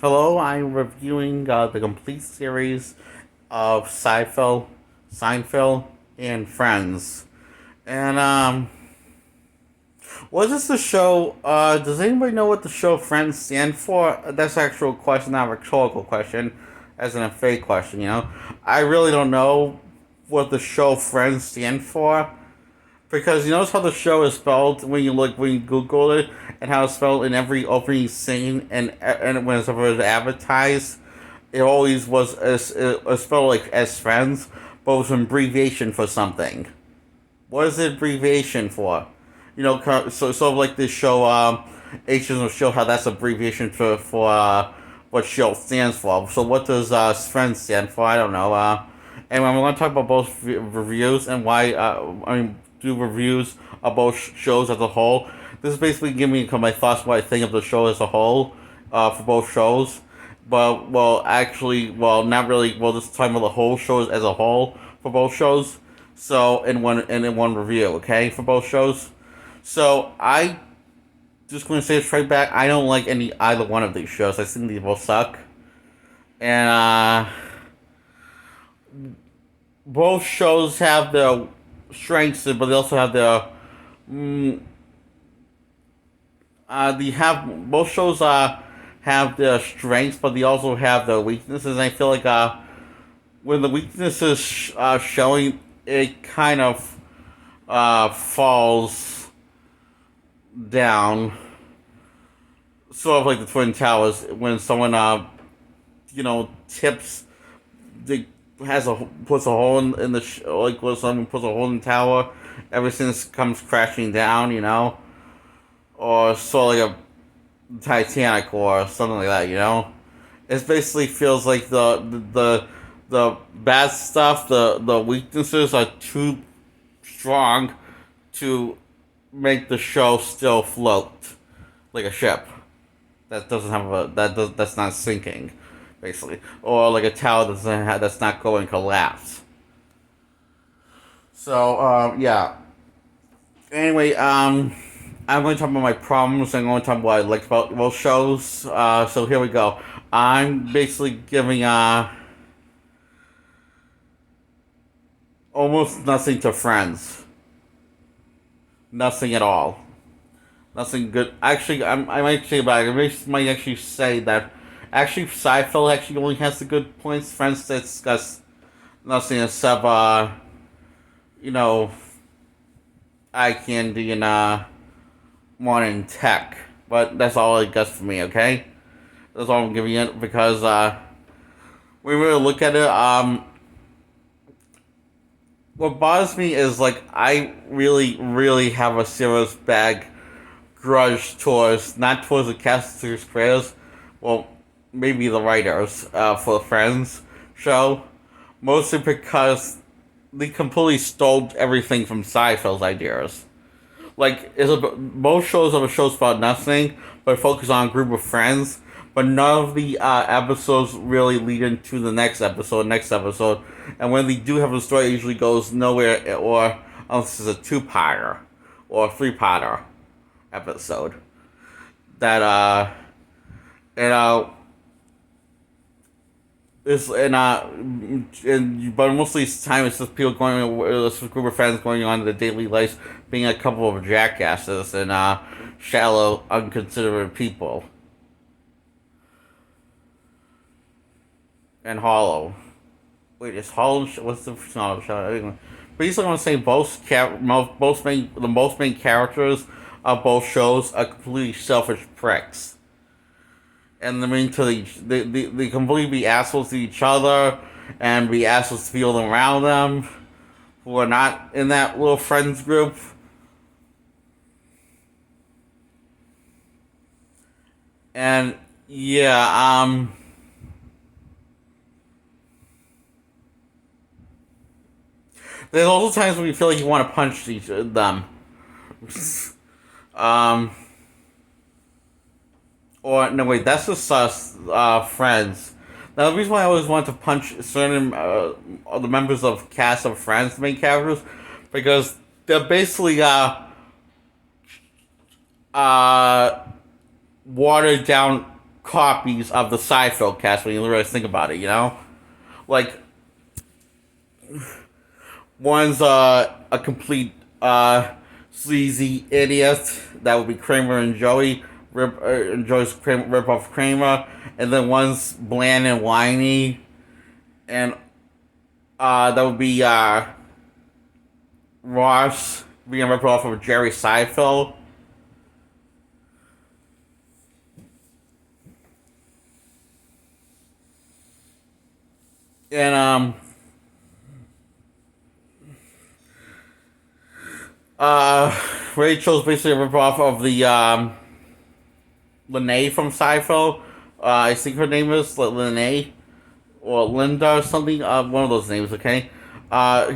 Hello, I'm reviewing the complete series of Seinfeld, and Friends. And what is the show? Does anybody know what the show Friends stand for? That's an actual question, not a rhetorical question, as in a fake question. I really don't know what the show Friends stand for. Because you notice how the show is spelled when you Google it, and how it's spelled in every opening scene, and when it's ever advertised, it always was spelled like as friends, but it was an abbreviation for something. What is the abbreviation for? So like this show, H will show how that's abbreviation for what show stands for. So what does friends stand for? I don't know. Anyway, I'm going to talk about both reviews and why. Do reviews of both shows as a whole. This is basically giving me my thoughts, what I think of the show as a whole, for both shows. But not really. Well, this time of the whole show as a whole for both shows. So in one review, okay, for both shows. So I just going to say it straight back. I don't like either one of these shows. I think they both suck, and both shows have their strengths, but they also have their. Mm, they have both shows have their strengths, but they also have their weaknesses. And I feel like when the weaknesses showing, it kind of falls down, sort of like the Twin Towers when someone tips the puts a hole in the like when someone puts a hole in the tower, everything comes crashing down, or sort of like a Titanic or something like that, It basically feels like the bad stuff, the weaknesses are too strong to make the show still float like a ship that doesn't have that's not sinking, basically, or like a tower that's not going to collapse. So yeah. Anyway, I'm going to talk about my problems. I'm going to talk about what I liked about both shows. So here we go. I'm basically giving almost nothing to Friends. Nothing at all. Nothing good. Actually, I might say back. Might actually say that. Actually, Seinfeld actually only has the good points. Friends discuss nothing except you know, eye candy and modern tech. But that's all it gets for me. Okay, that's all I'm giving it because when we really look at it, what bothers me is like I really, really have a serious bag grudge towards not towards the casters creators, well, maybe the writers for the Friends show, mostly because they completely stole everything from Seinfeld's ideas. Like most shows are shows about nothing, but focus on a group of friends. But none of the episodes really lead into the next episode, and when they do have a story, it usually goes nowhere, or unless it's a two-parter or a three-parter episode. That you know is but mostly it's time it's just people going this group of friends going on their daily lives, being a couple of jackasses and shallow, unconsiderate people and hollow. Wait, is hollow? What's the no, show? Basically, I want to say the most main characters of both shows are completely selfish pricks, and they completely be assholes to each other and be assholes to people around them who are not in that little friends group. And yeah, there's also times when you feel like you want to punch them. um, or no, wait, that's just Friends. Now, the reason why I always want to punch certain the members of cast of Friends, the main characters, because they're basically uh, watered down copies of the Seinfeld cast when you really think about it, you know? Like, one's a complete sleazy idiot. That would be Kramer and Joey. Joey's rip off Kramer. And then one's bland and whiny. And that would be Ross being ripped off of Jerry Seinfeld. And Rachel's basically a ripoff of the Lene from Seinfeld. I think her name is Lene or Linda or something. One of those names, okay.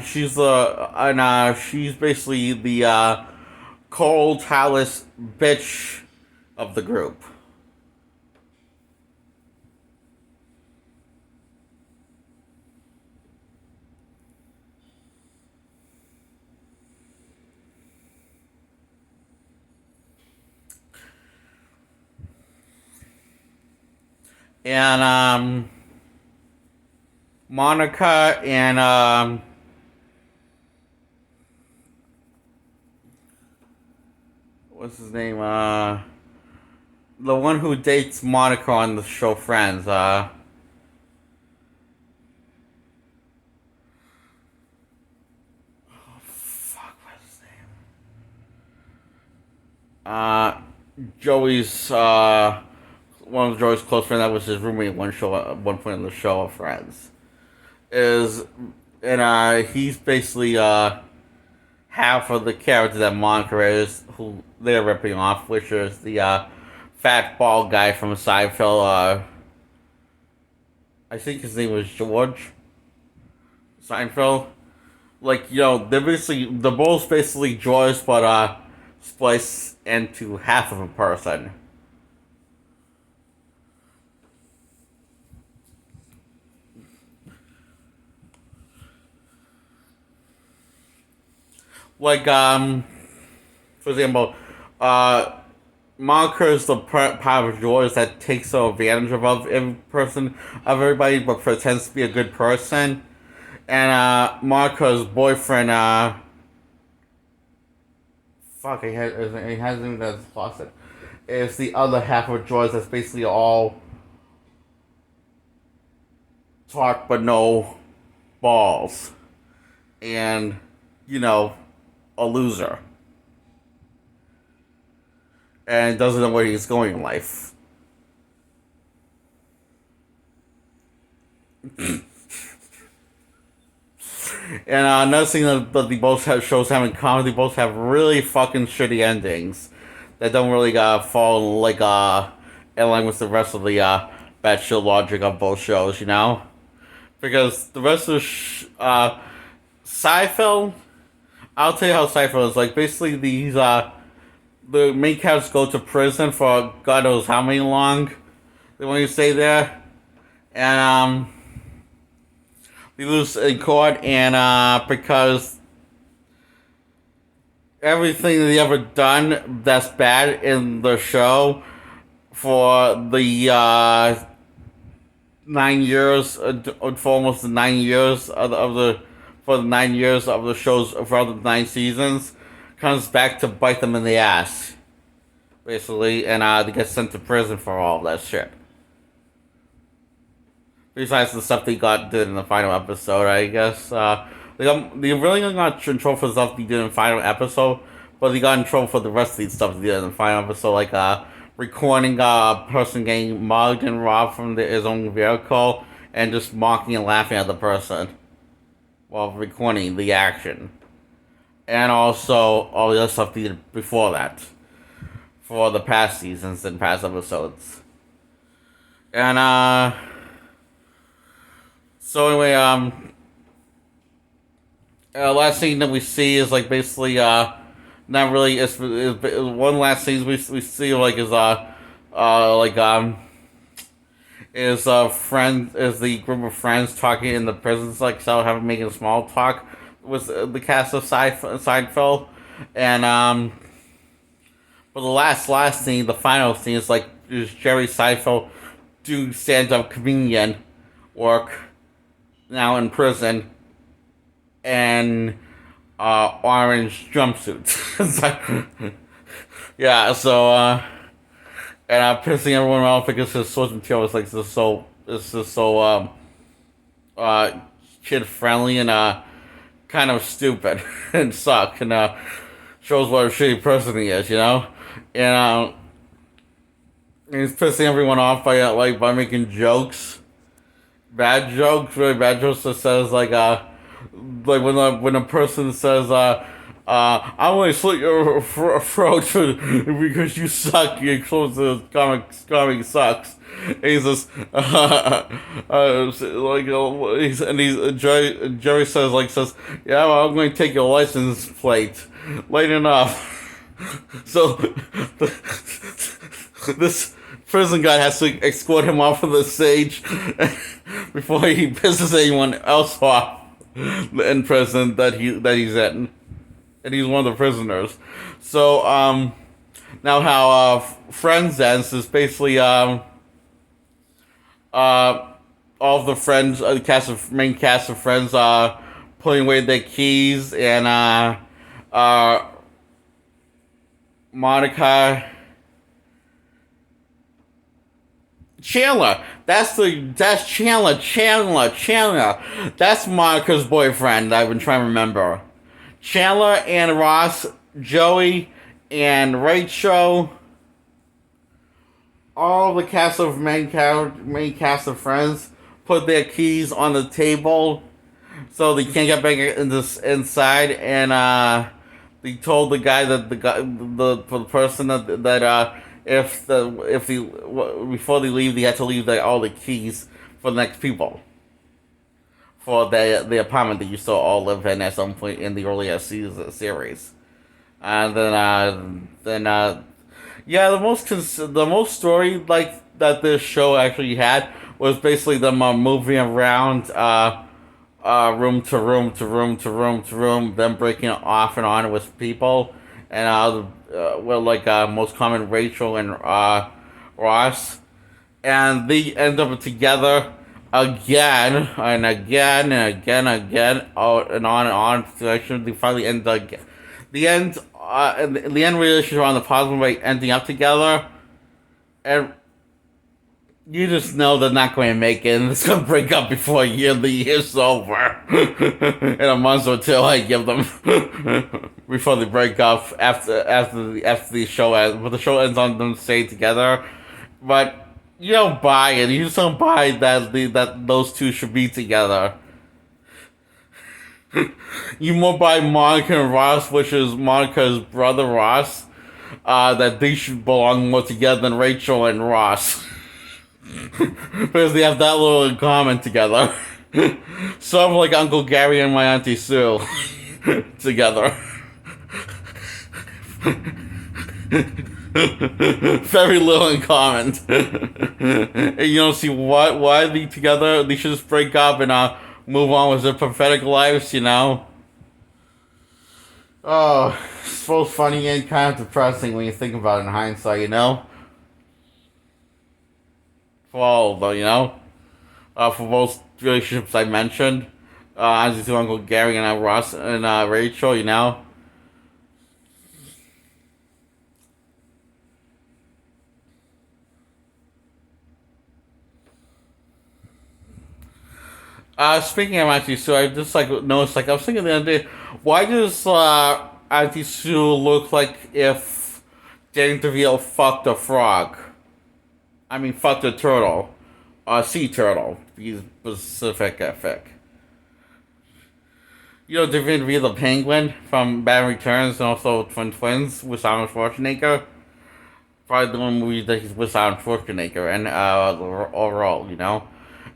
She's basically the cold, callous bitch of the group. And Monica and what's his name? The one who dates Monica on the show Friends. Fuck, what's his name? Joey's one of Joey's close friends that was his roommate at one point in the show of Friends. He's basically half of the character that Monica is, who they're ripping off, which is the fat bald guy from Seinfeld. I think his name was George Seinfeld. Like, they're both basically George, but spliced into half of a person. Like, for example, Monica is the part of George that takes advantage of everybody, but pretends to be a good person. And Monica's boyfriend, he hasn't even that lost it. Is the other half of George that's basically all talk but no balls, and a loser, and doesn't know where he's going in life. And another thing that the both shows have in common, they both have really fucking shitty endings that don't really fall in line with the rest of the batshit logic of both shows, because the rest of Seinfeld, I'll tell you how Seinfeld is. Like, basically, the main characters go to prison for God knows how many long they want to stay there, and they lose in court, and because everything they ever done that's bad in the show for the 9 years, for almost the 9 years for the 9 years of the show's for the 9 seasons, comes back to bite them in the ass, basically, and they get sent to prison for all of that shit. Besides the stuff they did in the final episode, I guess. They really got in trouble for the stuff they did in the final episode, but they got in trouble for the rest of the stuff they did in the final episode, like recording a person getting mugged and robbed from his own vehicle, and just mocking and laughing at the person while recording the action. And also all the other stuff they did before that, for the past seasons and past episodes. And so anyway, last scene that we see is like basically not really. It's one last scene we see like is the group of friends talking in the prisons, like making small talk with the cast of Seinfeld, and but the last scene, the final scene, is like is Jerry Seinfeld doing stand-up comedian work now in prison and orange jumpsuits. It's like, yeah, so and I'm pissing everyone off because his source material is like this is so uh kid friendly and kind of stupid and suck and shows what a shitty person he is, you know? And he's pissing everyone off by by making jokes, bad jokes, really bad jokes that says like when a person says I'm gonna slit your throat because you suck. Your close to comic sucks. And he says, Jerry says yeah, well, I'm going to take your license plate. Late enough. So this prison guy has to escort him off of the stage before he pisses anyone else off in prison that he's in, and he's one of the prisoners. So now how Friends ends is basically all of the friends, main cast of Friends, putting away their keys, and Monica. Chandler. That's Chandler. That's Monica's boyfriend. I've been trying to remember. Chandler and Ross, Joey and Rachel. All the main cast of Friends put their keys on the table so they can't get back inside, and they told the guy that for the person that before they leave, they had to leave all the keys for the next people for the apartment that you still all live in at some point in the earlier series. And then yeah, the most story like that this show actually had was basically them moving around room to room to room to room to room, them breaking it off and on with people, and most common Rachel and Ross, and they end up together again and again and again and again, and on. So actually, they finally end the end relationship on the positive way, ending up together, and you just know they're not going to make it, and it's going to break up before the year's over. In a month or two, I give them before they break up after the show ends. But the show ends on them staying together. But you don't buy it. You just don't buy that those two should be together. You more buy Monica and Ross, which is Monica's brother Ross, that they should belong more together than Rachel and Ross. Because they have that little in common together. Sort of like Uncle Gary and my Auntie Sue together. Very little in common. And you don't see why they together. They should just break up and move on with their pathetic lives, you know. Oh, it's both funny and kind of depressing when you think about it in hindsight, you know. For all of them, you know. For both relationships I mentioned, as to Uncle Gary and Ross and Rachel, you know. Speaking of Auntie Sue, I just noticed, I was thinking the other day, why does Auntie Sue look like if Danny DeVito fucked a frog? I mean, fucked a turtle, sea turtle. To be specific, I think. You know, Danny DeVito the penguin from Batman Returns, and also Twins with Arnold Schwarzenegger. Probably the one movie that he's with Arnold Schwarzenegger, and overall, you know.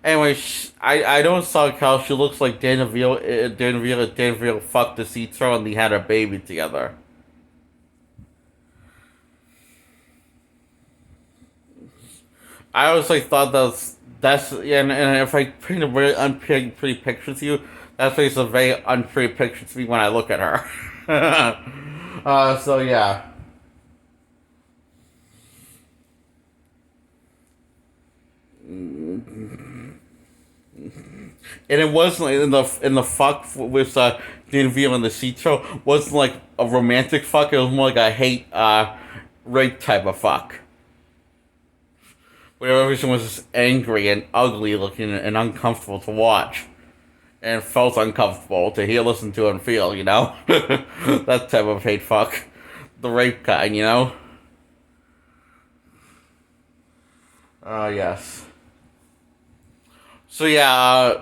Anyway, I don't saw how she looks like Dan DeVito fucked the sea turtle and they had a baby together. I always thought that's and if I paint a very pretty picture to you, that's a very unpretty picture to me when I look at her. So yeah. And it wasn't in the fuck with DNV on the seat show wasn't like a romantic fuck. It was more like a hate rape type of fuck, where everything was just angry and ugly looking and uncomfortable to watch, and felt uncomfortable to hear, listen to, and feel. That type of hate fuck, the rape kind. Yes. So yeah.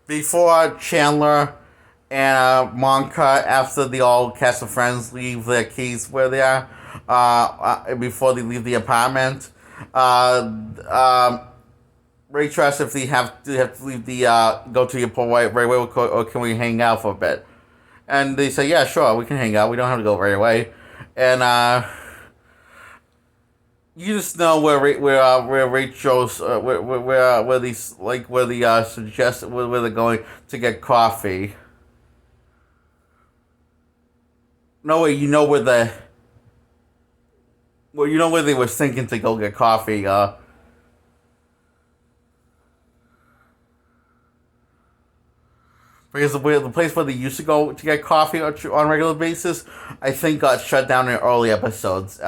Before Chandler and Monica, after the old cast of friends leave their keys where they are, before they leave the apartment, uh, um, Rachel asks if they have to leave the go to the airport right away, or can we hang out for a bit? And they say, yeah, sure, we can hang out. We don't have to go right away. And you just know where Rachel's where these like where the suggest where they're going to get coffee. No way, you know where they were thinking to go get coffee. Because the place where they used to go to get coffee on a regular basis, I think got shut down in early episodes.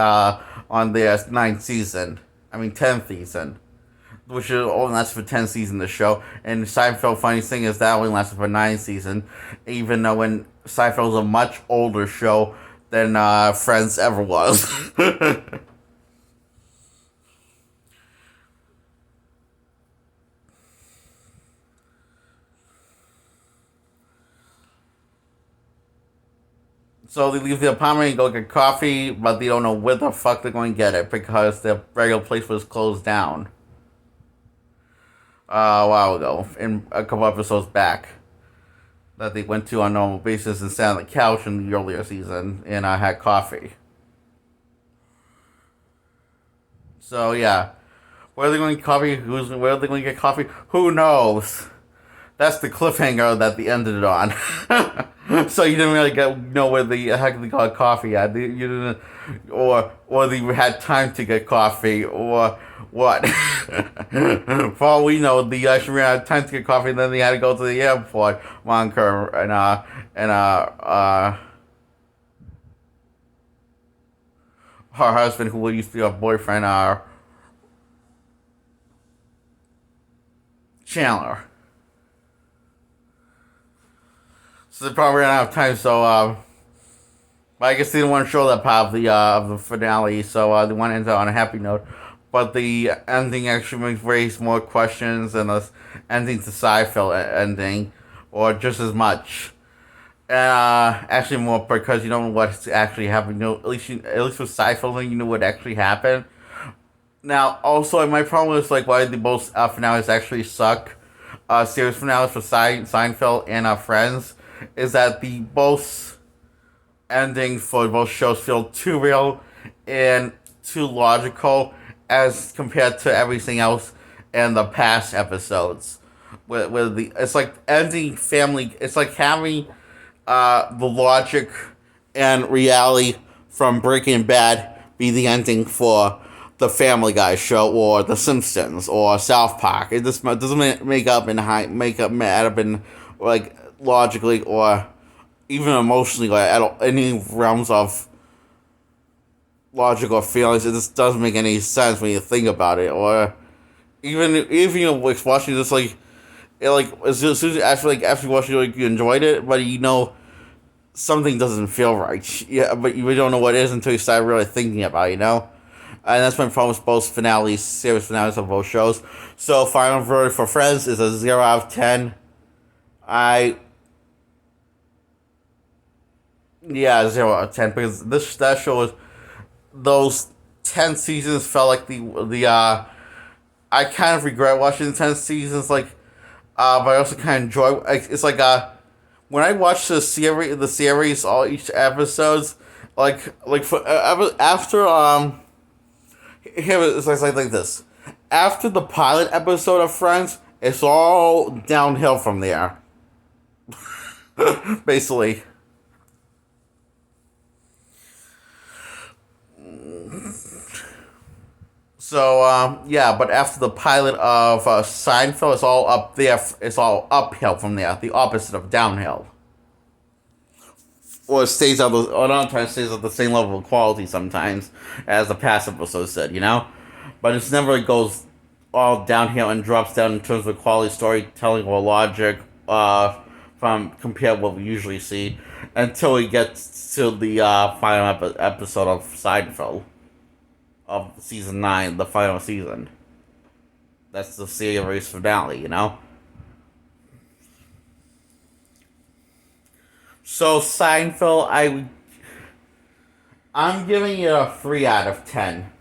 On their ninth season, I mean 10th season, which only lasted for 10 seasons. The show, and Seinfeld. Funny thing is that only lasted for 9 seasons, even though when Seinfeld was a much older show than Friends ever was. So they leave the apartment and go get coffee, but they don't know where the fuck they're going to get it because the regular place was closed down a while ago, in a couple episodes back, that they went to on a normal basis and sat on the couch in the earlier season and had coffee. So yeah, where are they going to get coffee? Where are they going to get coffee? Who knows? That's the cliffhanger that they ended it on. So you didn't really know where the heck they got coffee at. You didn't, or they had time to get coffee, or what? For all we know, they actually ran out of time to get coffee, and then they had to go to the airport. Monica and her husband, who used to be her boyfriend, Chandler. So they probably ran out of time. So, but I guess they didn't want to show that part of the finale. So they want to end it on a happy note. But the ending actually makes raise more questions than the ending to Seinfeld ending, or just as much. Actually more, because you don't know what's actually happening. At least with Seinfeld, you know what actually happened. Now, also, my problem is like why the both finales actually suck. Series finales for Seinfeld and Friends is that the both endings for both shows feel too real and too logical as compared to everything else in the past episodes. It's like ending family. It's like having the logic and reality from Breaking Bad be the ending for the Family Guy show, or The Simpsons, or South Park. It just doesn't add up in like logically or even emotionally, like at any realms of logic or feelings. It just doesn't make any sense when you think about it. Or even like watching this, like as soon as after watching it, you enjoyed it, but something doesn't feel right. Yeah, but you don't know what it is until you start really thinking about it. And that's my problem with both series finales of both shows. So, final verdict for Friends is a 0 out of 10. Yeah, 0 out of 10, because that show was, those 10 seasons felt like I kind of regret watching the 10 seasons, but I also kind of enjoy, it's like, when I watch the series, all each episodes, after, here it's like this. After the pilot episode of Friends, it's all downhill from there. Basically. So yeah, but after the pilot of Seinfeld, it's all up there. It's all uphill from there. The opposite of downhill. Or it stays at the, or not trying to stays at the same level of quality sometimes as the past episode said, you know? But it's never goes all downhill and drops down in terms of quality storytelling or logic from compared to what we usually see until we get to the final episode of Seinfeld of season 9, the final season. That's the series finale, you know? So Seinfeld, I'm giving it a 3 out of 10.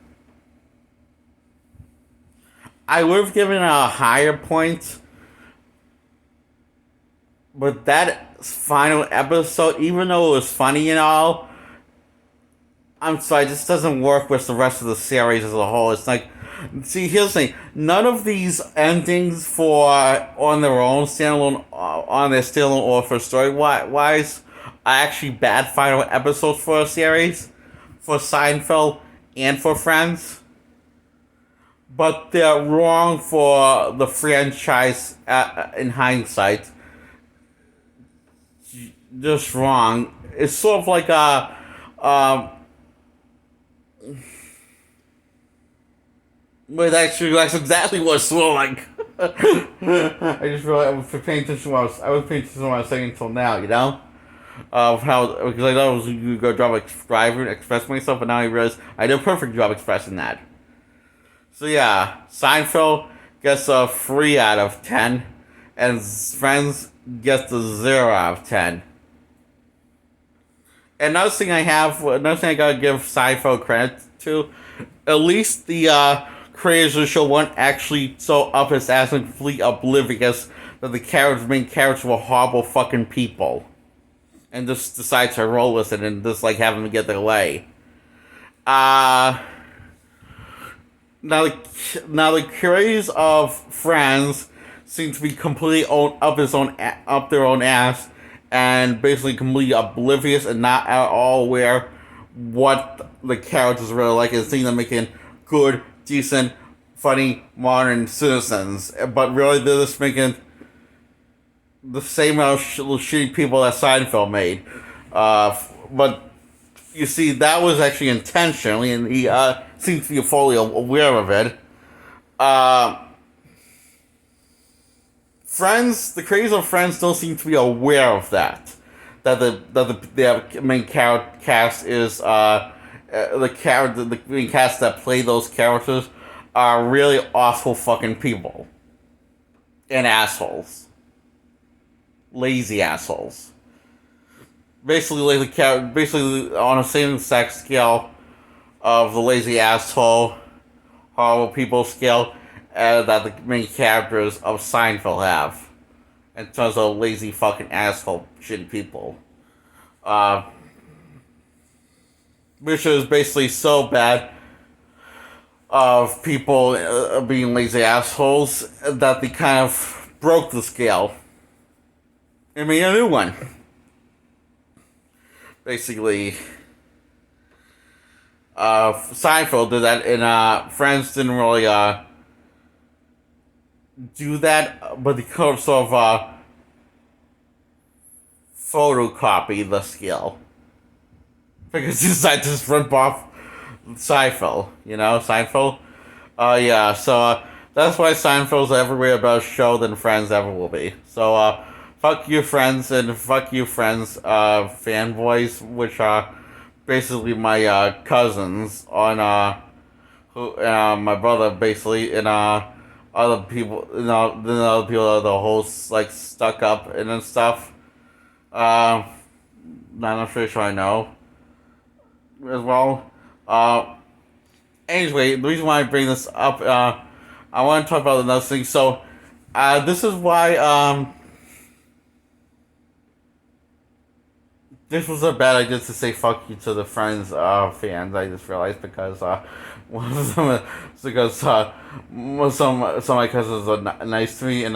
I would have given it a higher point, but that final episode, even though it was funny and all, I'm sorry, this doesn't work with the rest of the series as a whole. It's like, see, here's the thing: none of these endings for on their own standalone, on their standalone or for story wise, are actually bad final episodes for a series, for Seinfeld and for Friends. But they're wrong for the franchise in hindsight. Just wrong. It's sort of like a. But actually, that's exactly what it's sort of like. I just realized I was paying attention to what I was paying attention to what I was saying until now, you know? Of how, because I thought it was a good job expressing myself, but now I realize I did a perfect job expressing that. So yeah, Seinfeld gets a 3 out of 10, and Friends gets a 0 out of 10. And another thing I gotta give Seinfeld credit to, at least the creators of the show weren't actually so up his ass and completely oblivious that the main characters were horrible fucking people. And just decide to roll with it and just like have them get their way. Now the creators of Friends seem to be completely up their own ass and basically completely oblivious and not at all aware what the characters are really like and seeing them making good, decent, funny, modern citizens. But really they're just making the same amount of shitty people that Seinfeld made. But you see, that was actually intentionally, and he seems to be fully aware of it. The creators of Friends don't seem to be aware of that. That the main cast is the main cast that play those characters are really awful fucking people and assholes, lazy assholes. Basically on a same exact scale of the lazy asshole, horrible people scale that the main characters of Seinfeld have, in terms of lazy fucking asshole shitty people. Which is basically so bad of people being lazy assholes that they kind of broke the scale and made a new one. Basically, Seinfeld did that, and Friends didn't really do that, but they could have sort of photocopy the skill. Because they decided to just rip off Seinfeld, you know, Seinfeld? Yeah, so that's why Seinfeld's everywhere better show than Friends ever will be. So, fuck you, Friends, and fuck you, Friends, fanboys, which are basically my cousins on my brother basically, and other people, then other people are the hosts like stuck up and stuff. Not pretty sure I know as well. Anyway, the reason why I bring this up, I want to talk about another thing. So, this is why this was a bad idea to say fuck you to the Friends fans. I just realized because one of them because some of my cousins are nice to me and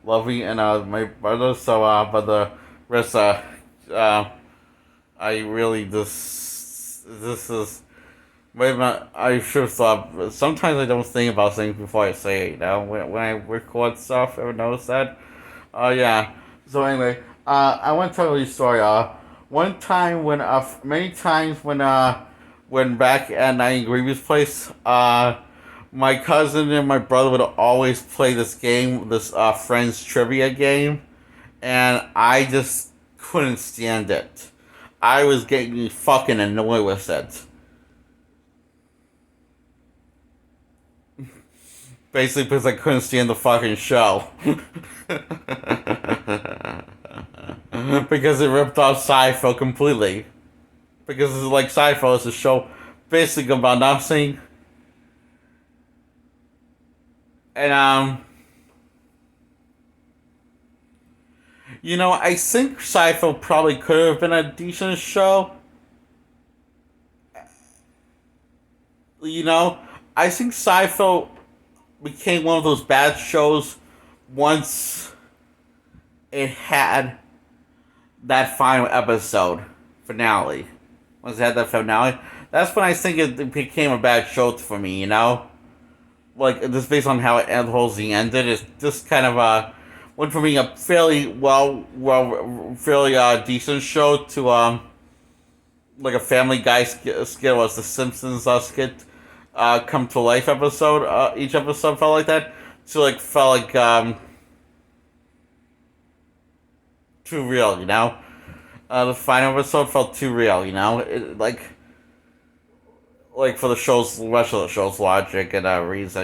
love me and my brother. So but the rest I really this is Wait a minute, I should have thought. Sometimes I don't think about things before I say it. When I record stuff, ever notice that? Yeah. So anyway, I want to tell you a story. One time when many times when back at Night Grievy's place, my cousin and my brother would always play this game, this Friends trivia game, and I just couldn't stand it. I was getting fucking annoyed with it. Basically, because I couldn't stand the fucking show. Because it ripped off Seinfeld completely. Because it's like Seinfeld is a show basically about nothing. And I think Seinfeld probably could have been a decent show. You know, I think Seinfeld became one of those bad shows once it had that final episode finale. Once it had that finale, that's when I think it became a bad show for me. Like just based on how it the ended, it's just kind of went from being a fairly fairly decent show to like a Family Guy skit was the Simpsons skit come to life episode. Each episode felt like that. So like felt like too real, the final episode felt too real, like for the rest of the show's logic and reason.